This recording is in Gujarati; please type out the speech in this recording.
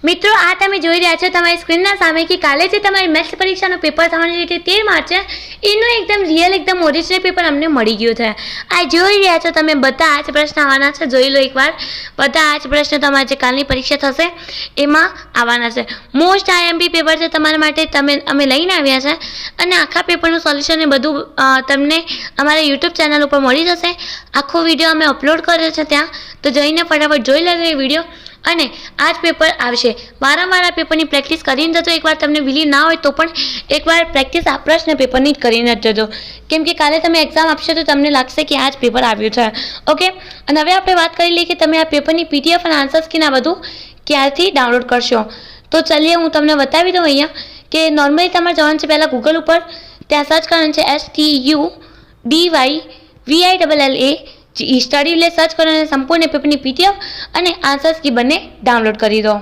મિત્રો આ તમે જોઈ રહ્યા છો તમારી સ્ક્રીનના સામે કે કાલે જે તમારી મેથ્સ પરીક્ષાનું પેપર થવાની હતી 13 માર્ચે એનું એકદમ રિયલ એકદમ ઓરિજિનલ પેપર અમને મળી ગયું છે। આ જોઈ રહ્યા છો તમે બધા આ જ પ્રશ્ન આવવાના છે, જોઈ લો એકવાર। બધા આ જ પ્રશ્ન તમારી જે કાલની પરીક્ષા થશે એમાં આવવાના છે। મોસ્ટ આઈએમપી પેપર છે તમારા માટે, અમે લઈને આવ્યા છે અને આખા પેપરનું સોલ્યુશન એ બધું તમને અમારા યુટ્યુબ ચેનલ ઉપર મળી જશે। આખો વિડીયો અમે અપલોડ કર્યો છે ત્યાં, તો જઈને ફટાફટ જોઈ લેજો એ વિડીયો। અને આ જ પેપર આવશે। વારંવાર આ પેપરની પ્રેક્ટિસ કરીને જજો। એકવાર તમને બિલીવ ના હોય તો પણ એકવાર પ્રેક્ટિસ આ પ્રશ્ન પેપરની જ કરીને જ જજો, કેમ કે કાલે તમે એક્ઝામ આપશો તો તમને લાગશે કે આ જ પેપર આવ્યું છે। ઓકે, અને હવે આપણે વાત કરી લઈએ કે તમે આ પેપરની પીડીએફ અને આન્સર સ્કીન આ બધું ક્યારથી ડાઉનલોડ કરશો। તો ચલીએ હું તમને બતાવી દઉં અહીંયા કે નોર્મલી તમારે જવાનું છે પહેલાં ગૂગલ ઉપર, ત્યાં સર્ચ કરવાનું છે STUDYVILLA સ્ટડી એટલે સર્ચ કરો અને સંપૂર્ણ પેપરની પીડીએફ અને આન્સર્સ કી બંને ડાઉનલોડ કરી દો।